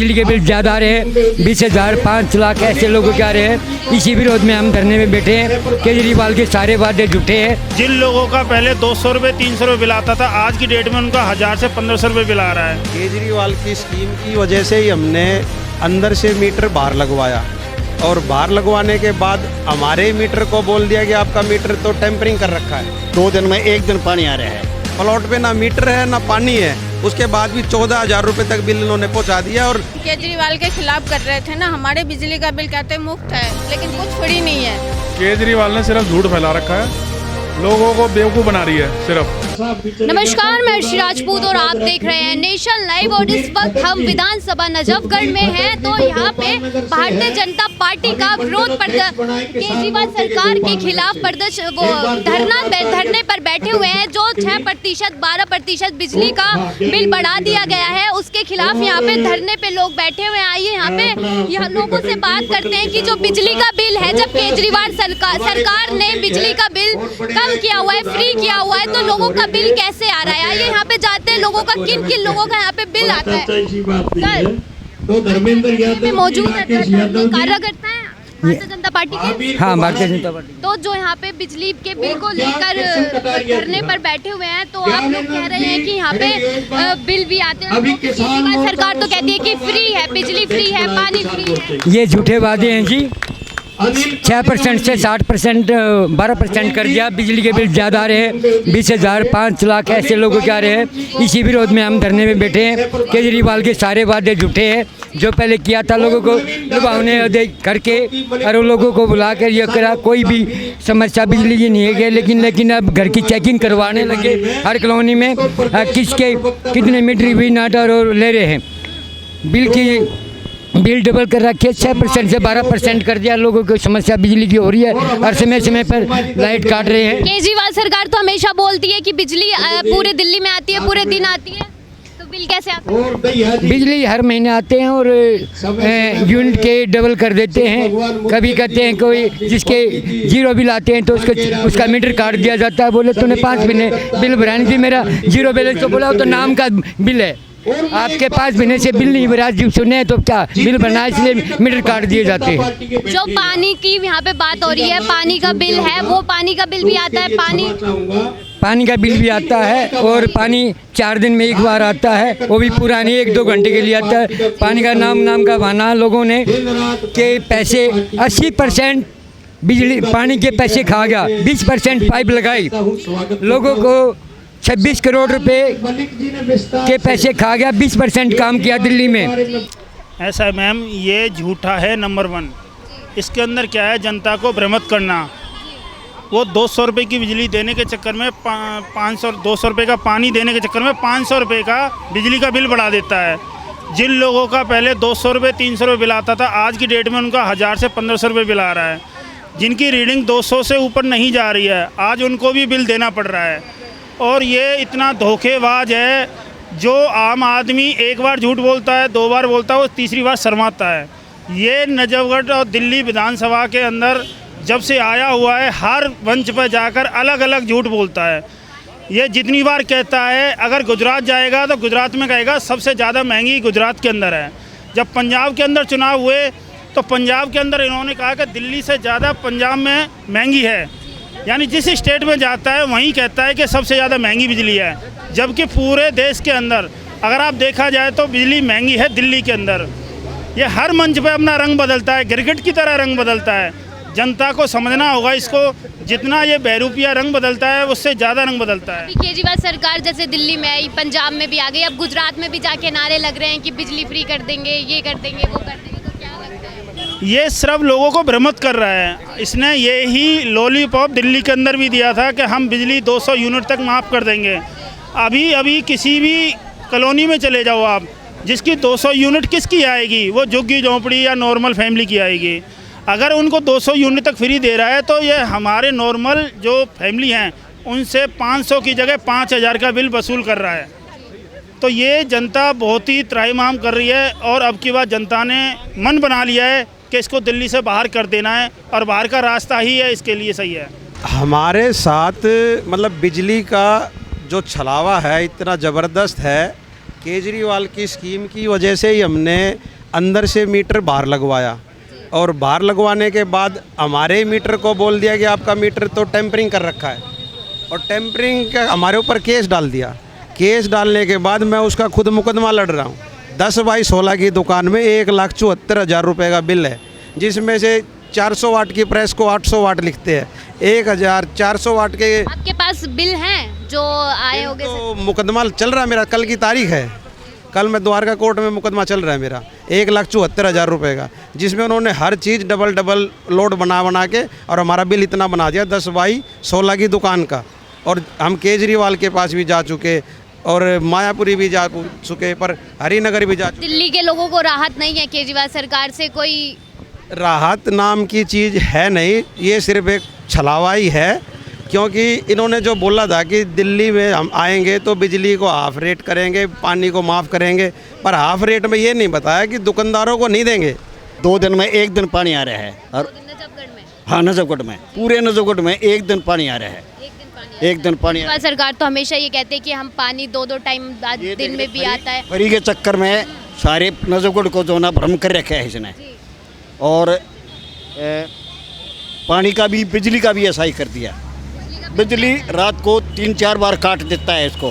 बिजली के बिल ज़्यादा आ रहे हैं, 20,000 5 लाख ऐसे लोगों के आ रहे हैं। इसी विरोध में हम धरने में बैठे हैं। केजरीवाल के सारे वादे झूठे हैं। जिन लोगों का पहले 200 रुपये 300 रुपये बिल आता था, आज की डेट में उनका 1000 से 1500 रुपये बिल आ रहा है। केजरीवाल की स्कीम की वजह से ही हमने अंदर से मीटर बाहर लगवाया और बाहर लगवाने के बाद हमारे मीटर को बोल दिया कि आपका मीटर तो टेम्परिंग कर रखा है। 2 दिन में 1 दिन पानी आ रहा है। प्लॉट पे ना मीटर है ना पानी है, उसके बाद भी 14,000 रुपये तक बिल इन्होंने पहुंचा दिया। और केजरीवाल के खिलाफ कर रहे थे ना, हमारे बिजली का बिल कहते मुफ्त है, लेकिन कुछ फ्री नहीं है। केजरीवाल ने सिर्फ झूठ फैला रखा है, लोगों को बेवकूफ़ बना रही है सिर्फ। नमस्कार, मैं अर्शी राजपूत और आप देख रहे हैं नेशन लाइव। और इस वक्त हम विधानसभा नजफगढ़ में हैं, तो यहाँ पे भारतीय जनता पार्टी का विरोध केजरीवाल सरकार के खिलाफ धरने पर बैठे हुए हैं। जो 6% 12% बिजली का बिल बढ़ा दिया गया है, उसके खिलाफ यहाँ पे धरने पे लोग बैठे हुए हैं। आइए यहाँ लोगों से बात करते हैं कि जो बिजली का बिल है, जब केजरीवाल सरकार ने बिजली का बिल कम किया हुआ है, फ्री किया हुआ है, तो लोगों का बिल कैसे आ रहा है। आइए यहाँ पे जाते हैं, लोगों का किन किन लोगों का यहाँ पे बिल आता है। तो धर्मेंद्र मौजूद है, कार्यकर्ता है भारतीय जनता पार्टी के। हाँ, भारतीय जनता पार्टी। तो जो यहाँ पे बिजली के बिल को लेकर धरने पर बैठे हुए हैं, तो आप लोग कह रहे हैं कि यहाँ पे बिल भी आते हैं। केजरीवाल सरकार तो कहती है कि फ्री है, बिजली फ्री है, पानी फ्री है। ये झूठे वादे हैं जी। 6% से 60% 12% कर दिया। बिजली के बिल ज़्यादा आ रहे हैं, 20,000 5 लाख ऐसे लोगों के आ रहे हैं। इसी विरोध में हम धरने में बैठे हैं। केजरीवाल के सारे वादे झूठे हैं। जो पहले किया था लोगों को लुभावने करके और उन लोगों को बुला कर ये करा, कोई भी समस्या बिजली की नहीं है। लेकिन अब घर की चेकिंग करवाने लगे हर कॉलोनी में, किसके कितने मीटर भी नाटा और ले रहे हैं। बिल डबल कर रखे, 6% से 12% कर दिया। लोगों को समस्या बिजली की हो रही है और समय समय पर लाइट काट रहे हैं। केजरीवाल सरकार तो हमेशा बोलती है कि बिजली पूरे दिल्ली में आती है, पूरे दिन आती है, तो बिल कैसे आता है? बिजली हर महीने आते हैं और यूनिट के डबल कर देते हैं। कभी कहते हैं कोई जिसके 0 बिल आते हैं तो उसका मीटर काट दिया जाता है। बोले तूने 5 महीने बिल भरानी थी, मेरा 0 बैलेंस, तो बोला तो नाम का बिल है, आपके 5 महीने से बिल नहीं भरा, जीव सुने तो क्या बिल भरना, इसलिए मीटर काट दिए जाते हैं। जो पानी की यहाँ पे बात हो रही है, पानी का बिल है, वो पानी का बिल भी आता है। पानी का बिल भी आता है और पानी 4 दिन में एक बार आता है, वो भी पूरा नहीं, 1-2 घंटे के लिए आता है। पानी का नाम का बहाना लोगों ने के पैसे 80% बिजली पानी के पैसे खा गया। 20% पाइप लगाई, लोगों को 26 करोड़ रुपए के पैसे खा गया। 20% काम किया दिल्ली में। ऐसा है मैम, ये झूठा है नंबर 1। इसके अंदर क्या है, जनता को भ्रमित करना। वो 200 रुपये की बिजली देने के चक्कर में 200 रुपये का पानी देने के चक्कर में 500 रुपये का बिजली का बिल बढ़ा देता है। जिन लोगों का पहले 200 रुपये 300 रुपये बिल आता था, आज की डेट में उनका 1000 से 1500 रुपये बिल आ रहा है। जिनकी रीडिंग 200 से ऊपर नहीं जा रही है, आज उनको भी बिल देना पड़ रहा है। और ये इतना धोखेबाज है, जो आम आदमी एक बार झूठ बोलता है, 2 बार बोलता है, वो तीसरी बार शर्माता है। ये नजफगढ़ और दिल्ली विधानसभा के अंदर जब से आया हुआ है, हर मंच पर जाकर अलग अलग झूठ बोलता है। ये जितनी बार कहता है, अगर गुजरात जाएगा तो गुजरात में कहेगा सबसे ज़्यादा महंगी गुजरात के अंदर है। जब पंजाब के अंदर चुनाव हुए तो पंजाब के अंदर इन्होंने कहा कि दिल्ली से ज़्यादा पंजाब में महंगी है। यानी जिस स्टेट में जाता है वहीं कहता है कि सबसे ज़्यादा महंगी बिजली है, जबकि पूरे देश के अंदर अगर आप देखा जाए तो बिजली महंगी है दिल्ली के अंदर। ये हर मंच पे अपना रंग बदलता है, गिरगिट की तरह रंग बदलता है। जनता को समझना होगा इसको, जितना ये बहरूपिया रंग बदलता है उससे ज़्यादा रंग बदलता है। केजरीवाल सरकार जैसे दिल्ली में आई, पंजाब में भी आ गई, अब गुजरात में भी जाके नारे लग रहे हैं कि बिजली फ्री कर देंगे, ये कर देंगे, वो कर देंगे, तो क्या लगता है? ये सिर्फ लोगों को भ्रमित कर रहा है। इसने ये ही लॉलीपॉप दिल्ली के अंदर भी दिया था कि हम बिजली 200 यूनिट तक माफ़ कर देंगे। अभी किसी भी कॉलोनी में चले जाओ आप, जिसकी 200 यूनिट किसकी आएगी, वो झुग्गी झोंपड़ी या नॉर्मल फैमिली की आएगी। अगर उनको 200 यूनिट तक फ्री दे रहा है तो ये हमारे नॉर्मल जो फैमिली हैं उनसे 500 की जगह 5000 का बिल वसूल कर रहा है। तो ये जनता बहुत ही त्राहिमाम कर रही है और अब की बार जनता ने मन बना लिया है कि इसको दिल्ली से बाहर कर देना है और बाहर का रास्ता ही है इसके लिए सही है। हमारे साथ मतलब बिजली का जो छलावा है इतना ज़बरदस्त है केजरीवाल की स्कीम की वजह से ही हमने अंदर से मीटर बाहर लगवाया, और बाहर लगवाने के बाद हमारे मीटर को बोल दिया कि आपका मीटर तो टेम्परिंग कर रखा है, और टेम्परिंग का हमारे ऊपर केस डाल दिया। केस डालने के बाद मैं उसका खुद मुकदमा लड़ रहा हूँ। 10/16 की दुकान में 1,74,000 रुपये का बिल है, जिसमें से 400 वाट की प्रेस को 800 वाट लिखते हैं। 1,400 वाट के आपके पास बिल हैं जो आए होंगे? तो मुकदमा चल रहा है मेरा, कल की तारीख है। कल मैं द्वारका कोर्ट में मुकदमा चल रहा है मेरा 1,74,000 रुपये का, जिसमें उन्होंने हर चीज़ डबल लोड बना के और हमारा बिल इतना बना दिया 10/16 की दुकान का। और हम केजरीवाल के पास भी जा चुके और मायापुरी भी जा चुके, पर हरिनगर भी जा चुके। दिल्ली के लोगों को राहत नहीं है केजरीवाल सरकार से? कोई राहत नाम की चीज़ है नहीं, ये सिर्फ एक छलावा ही है, क्योंकि इन्होंने जो बोला था कि दिल्ली में हम आएंगे तो बिजली को हाफ रेट करेंगे, पानी को माफ़ करेंगे, पर हाफ रेट में ये नहीं बताया कि दुकानदारों को नहीं देंगे। 2 दिन में 1 दिन पानी आ रहा है। और नजफगढ़ में? हाँ, नजफगढ़ में, पूरे नजफगढ़ में 1 दिन पानी आ रहा है। 1 दिन पानी। केजरीवाल सरकार तो हमेशा ये कहते हैं कि हम पानी 2-2 टाइम दिन में भी आता है। फ्री के चक्कर में सारे नजफगढ़ को जो ना भ्रम कर रखा है इसने, और पानी का भी, बिजली का भी ऐसा ही कर दिया। बिजली रात को 3-4 बार काट देता है इसको।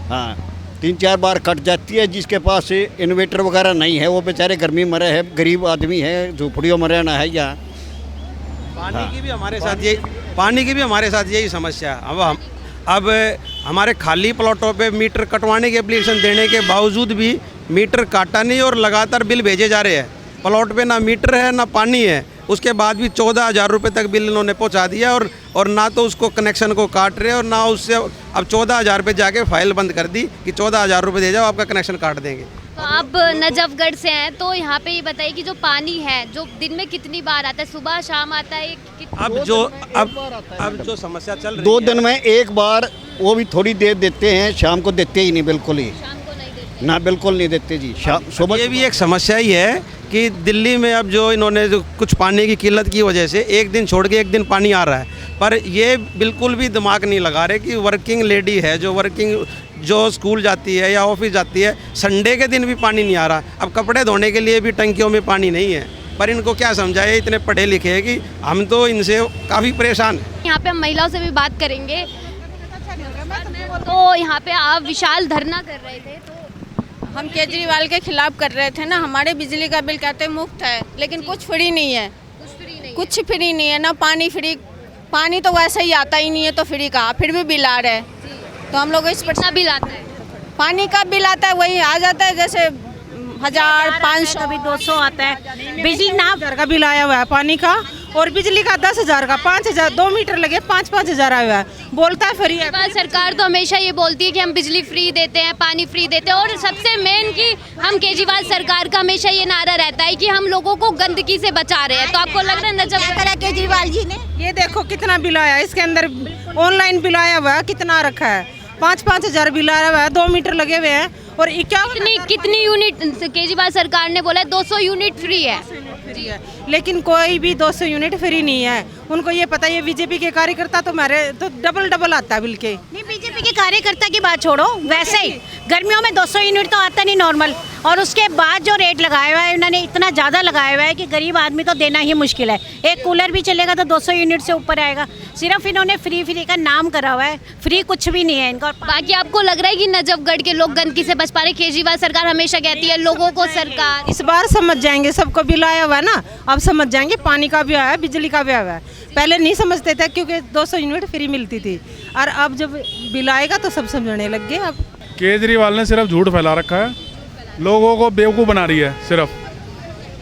हाँ, 3-4 बार कट जाती है। जिसके पास इन्वर्टर वगैरह नहीं है वो बेचारे गर्मी मरे है, गरीब आदमी है, झोपड़ियों में रहना है। या पानी की भी हमारे साथ यही समस्या है। अब हमारे खाली प्लॉटों पे मीटर कटवाने की एप्लीकेशन देने के बावजूद भी मीटर काटा नहीं और लगातार बिल भेजे जा रहे हैं। प्लॉट पे ना मीटर है ना पानी है, उसके बाद भी 14,000 रुपये तक बिल इन्होंने पहुंचा दिया, और ना तो उसको कनेक्शन को काट रहे और ना उससे अब 14,000 पे जाके फाइल बंद कर दी कि 14,000 रुपये दे जाओ, आपका कनेक्शन काट देंगे। तो आप नजफगढ़ से हैं, तो यहाँ पे ये बताइए कि जो पानी है जो दिन में कितनी बार आता है? सुबह शाम आता है? अब जो समस्या चल रही 2 है, दिन में 1 बार, वो भी थोड़ी देर देते हैं, शाम को देते ही नहीं, बिल्कुल ही ना, बिल्कुल नहीं देते जी। सुबह ये भी एक समस्या ही है कि दिल्ली में अब जो इन्होंने जो कुछ पानी की किल्लत की वजह से एक दिन छोड़ के एक दिन पानी आ रहा है, पर ये बिल्कुल भी दिमाग नहीं लगा रहे कि वर्किंग लेडी है जो स्कूल जाती है या ऑफिस जाती है, संडे के दिन भी पानी नहीं आ रहा। अब कपड़े धोने के लिए भी टंकियों में पानी नहीं है, पर इनको क्या समझाए, इतने पढ़े लिखे हैं कि हम तो इनसे काफ़ी परेशान हैं। यहाँ पे हम महिलाओं से भी बात करेंगे। तो यहाँ पे आप विशाल धरना कर रहे थे, तो हम केजरीवाल के खिलाफ कर रहे थे ना। हमारे बिजली का बिल कहते हैं मुफ्त है, लेकिन कुछ फ्री नहीं है। कुछ फ्री नहीं है ना, पानी फ्री, पानी तो वैसे ही आता ही नहीं है, तो फ्री कहा, फिर भी बिल आ रहा है। तो हम लोग इस पर बिल आता है, पानी का बिल आता है, वही आ जाता है, जैसे 1,000-500, कभी 200 आता है। बिजली ना 1,000 का बिल आया हुआ है पानी का, और बिजली का 10,000 का, 5,000, 2 मीटर लगे 5,000 आया हुआ है। बोलता है फ्री है। सरकार तो हमेशा ये बोलती है कि हम बिजली फ्री देते हैं, पानी फ्री देते हैं, और सबसे मेन कि हम केजरीवाल सरकार का हमेशा ये नारा रहता है कि हम लोगों को गंदगी से बचा रहे हैं। तो आपको लग रहा है नजफगढ़ केजरीवाल जी ने ये देखो कितना बिल आया, इसके अंदर ऑनलाइन बिल आया हुआ है, कितना रखा है, 5,000 बिल आया हुआ है, 2 मीटर लगे हुए हैं। और कितनी यूनिट केजरीवाल सरकार ने बोला है? 200 यूनिट फ्री है, लेकिन कोई भी 200 यूनिट फ्री नहीं है। उनको ये पता है, ये बीजेपी के कार्यकर्ता तो हमारे तो डबल आता है बिल के। नहीं, बीजेपी के कार्यकर्ता की बात छोड़ो, वैसे ही गर्मियों में 200 यूनिट तो आता नहीं नॉर्मल, और उसके बाद जो रेट लगाया हुआ है उन्होंने इतना ज़्यादा लगाया हुआ है कि गरीब आदमी तो देना ही मुश्किल है। एक कूलर भी चलेगा तो 200 यूनिट से ऊपर आएगा। सिर्फ इन्होंने फ्री का नाम करा हुआ है, फ्री कुछ भी नहीं है इनका। बाकी आपको लग रहा है कि नजफगढ़ के लोग गंदगी से बच पा रहे? केजरीवाल सरकार हमेशा कहती है लोगों को, सरकार इस बार समझ जाएंगे, सबको बिल आया हुआ है ना, अब समझ जाएंगे। पानी का भी आया है, बिजली का भी आया है। पहले नहीं समझते थे क्योंकि 200 यूनिट फ्री मिलती थी, और अब जब बिल आएगा तो सब समझने लग गए। अब केजरीवाल ने सिर्फ झूठ फैला रखा है, लोगों को बेवकूफ़ बना रही है सिर्फ।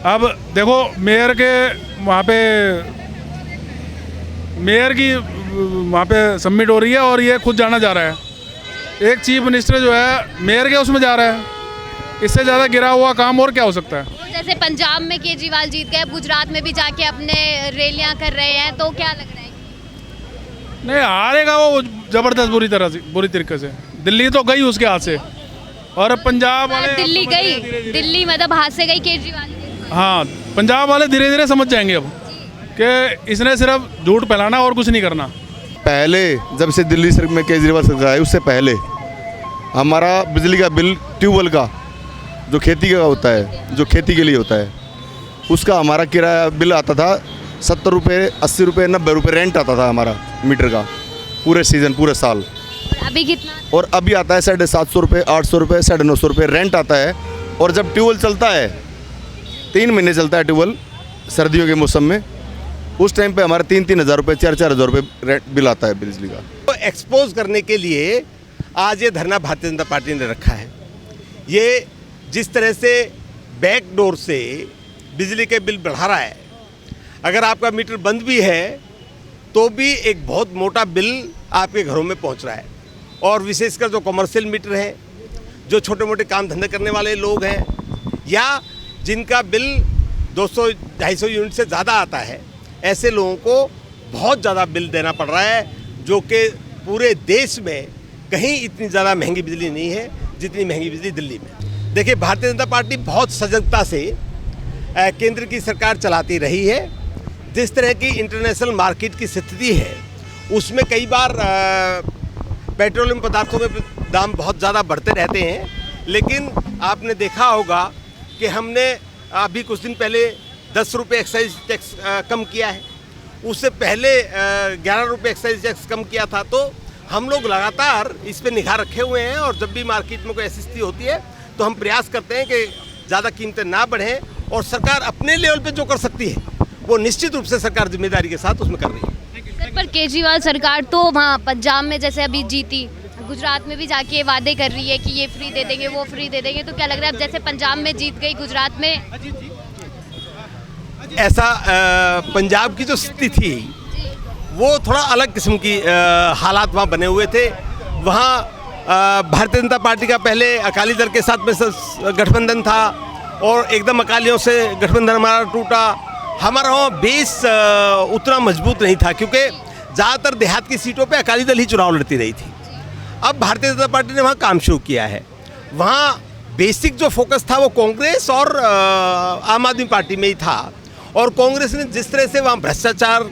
अब देखो मेयर के वहाँ पे, मेयर की वहाँ पे सबमिट हो रही है और ये खुद जाना जा रहा है। एक चीफ मिनिस्टर जो है मेयर के उसमें जा रहा है, इससे ज़्यादा गिरा हुआ काम और क्या हो सकता है? जैसे पंजाब में केजरीवाल जीत गए, गुजरात में भी जाके अपने रैलियां कर रहे हैं, तो क्या लग रहा है? नहीं, हारेगा वो ज़बरदस्त बुरी तरीके से। दिल्ली तो गई उसके हाथ से, और पंजाब वाले दिल्ली गई, दिल्ली मतलब हाथ से गई केजरीवाल। हाँ, पंजाब वाले धीरे धीरे समझ जाएंगे अब कि इसने सिर्फ झूठ फैलाना और कुछ नहीं करना। पहले जब से दिल्ली में केजरीवाल सरकार आई, उससे पहले हमारा बिजली का बिल ट्यूबवेल का जो खेती का होता है, जो खेती के लिए होता है, उसका हमारा किराया बिल आता था 70 रुपये, 80 रुपये, 90 रुपये रेंट आता था हमारा मीटर का पूरे सीज़न, पूरे साल। अभी कितना? और अभी आता है 750 रुपये, 800 रुपये, 950 रुपये रेंट आता है। और जब ट्यूबवेल चलता है, 3 महीने चलता है ट्यूबवेल सर्दियों के मौसम में, उस टाइम पे हमारा 3-3 हज़ार रुपये, 4-4 हज़ार रुपये बिल आता है बिजली का। तो एक्सपोज करने के लिए आज ये धरना भारतीय जनता पार्टी ने रखा है। ये जिस तरह से बैकडोर से बिजली के बिल बढ़ा रहा है, अगर आपका मीटर बंद भी है तो भी एक बहुत मोटा बिल आपके घरों में पहुंच रहा है। और विशेषकर जो कमर्शियल मीटर है, जो छोटे मोटे काम धंधे करने वाले लोग हैं, या जिनका बिल 200-250 यूनिट से ज़्यादा आता है, ऐसे लोगों को बहुत ज़्यादा बिल देना पड़ रहा है, जो कि पूरे देश में कहीं इतनी ज़्यादा महंगी बिजली नहीं है जितनी महंगी बिजली दिल्ली में। देखिए, भारतीय जनता पार्टी बहुत सजगता से केंद्र की सरकार चलाती रही है। जिस तरह की इंटरनेशनल मार्केट की स्थिति है, उसमें कई बार पेट्रोलियम पदार्थों में दाम बहुत ज़्यादा बढ़ते रहते हैं, लेकिन आपने देखा होगा कि हमने अभी कुछ दिन पहले 10 रुपये एक्साइज टैक्स कम किया है, उससे पहले 11 रुपये एक्साइज टैक्स कम किया था। तो हम लोग लगातार इस पे निगाह रखे हुए हैं, और जब भी मार्केट में कोई ऐसी स्थिति होती है तो हम प्रयास करते हैं कि ज़्यादा कीमतें ना बढ़ें, और सरकार अपने लेवल पे जो कर सकती है वो निश्चित रूप से सरकार जिम्मेदारी के साथ उसमें कर रही है। सर, पर केजरीवाल सरकार तो वहाँ पंजाब में जैसे अभी जीती, गुजरात में भी जाके वादे कर रही है कि ये फ्री दे देंगे, वो फ्री दे देंगे, तो क्या लग रहा है अब जैसे पंजाब में जीत गई, गुजरात में ऐसा पंजाब की जो स्थिति थी वो थोड़ा अलग किस्म की हालात वहाँ बने हुए थे। वहाँ भारतीय जनता पार्टी का पहले अकाली दल के साथ में गठबंधन था, और एकदम अकालियों से गठबंधन हमारा टूटा। हमारा वहाँ बेस उतना मजबूत नहीं था, क्योंकि ज़्यादातर देहात की सीटों पे अकाली दल ही चुनाव लड़ती रही थी। अब भारतीय जनता पार्टी ने वहाँ काम शुरू किया है। वहाँ बेसिक जो फोकस था वो कांग्रेस और आम आदमी पार्टी में ही था, और कांग्रेस ने जिस तरह से वहाँ भ्रष्टाचार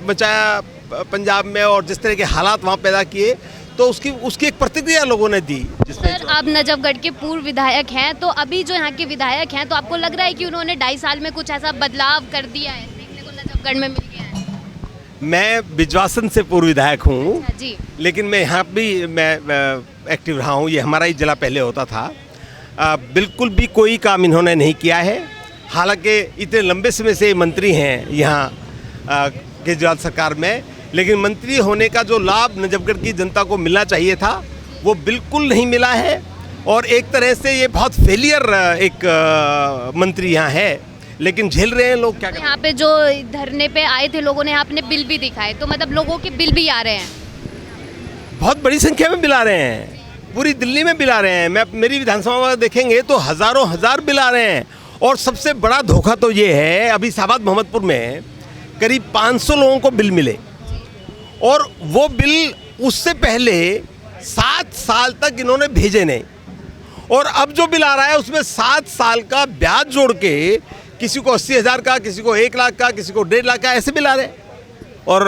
बचाया पंजाब में, और जिस तरह के हालात वहाँ पैदा किए, तो उसकी एक प्रतिक्रिया लोगों ने दी। सर, आप नजफगढ़ के पूर्व विधायक हैं, तो अभी जो यहाँ के विधायक हैं, तो आपको लग रहा है कि उन्होंने 2.5 साल में कुछ ऐसा बदलाव कर दिया है, देखने को नजफगढ़ में मिल गया है? मैं बिजवासन से पूर्व विधायक हूँ जी, लेकिन मैं यहाँ भी मैं एक्टिव रहा हूँ। ये हमारा ही जिला पहले होता था। बिल्कुल भी कोई काम इन्होंने नहीं किया है। हालांकि इतने लंबे समय से मंत्री हैं यहाँ केजरीवाल सरकार में, लेकिन मंत्री होने का जो लाभ नजफगढ़ की जनता को मिलना चाहिए था वो बिल्कुल नहीं मिला है। और एक तरह से ये बहुत फेलियर एक मंत्री यहाँ है, लेकिन झेल रहे हैं लोग। क्या यहाँ पे जो धरने पे आए थे लोगों ने अपने बिल भी दिखाए, तो मतलब लोगों के बिल भी आ रहे हैं, बहुत बड़ी संख्या में बिल आ रहे हैं, पूरी दिल्ली में बिल आ रहे हैं। मेरी विधानसभा में देखेंगे तो हज़ारों हज़ार बिल आ रहे हैं। और सबसे बड़ा धोखा तो ये है, अभी साबाद मोहम्मदपुर में करीब 500 लोगों को बिल मिले, और वो बिल उससे पहले 7 साल तक इन्होंने भेजे नहीं। और अब जो बिल आ रहा है उसमें 7 साल का ब्याज जोड़ के किसी को 80,000 का, किसी को 1 लाख का, किसी को 1.5 लाख का ऐसे बिल आ रहे हैं। और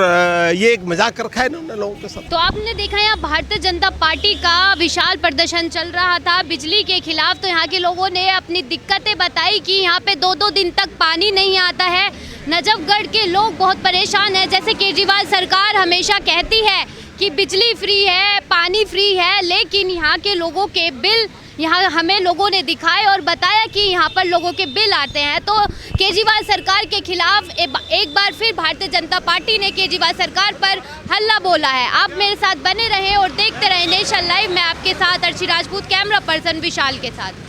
ये एक मजाक कर रखा है इन्होंने लोगों के साथ। तो आपने देखा यहाँ भारतीय जनता पार्टी का विशाल प्रदर्शन चल रहा था बिजली के खिलाफ। तो यहाँ के लोगों ने अपनी दिक्कतें बताई कि यहाँ पे 2-2 दिन तक पानी नहीं आता है। नजफगढ़ के लोग बहुत परेशान हैं। जैसे केजरीवाल सरकार हमेशा कहती है कि बिजली फ्री है, पानी फ्री है, लेकिन यहाँ के लोगों के बिल यहाँ हमें लोगों ने दिखाए और बताया कि यहाँ पर लोगों के बिल आते हैं। तो केजरीवाल सरकार के खिलाफ एक बार फिर भारतीय जनता पार्टी ने केजरीवाल सरकार पर हल्ला बोला है। आप मेरे साथ बने रहें और देखते रहें नेशन लाइव। मैं आपके साथ अर्शी राजपूत, कैमरा पर्सन विशाल के साथ।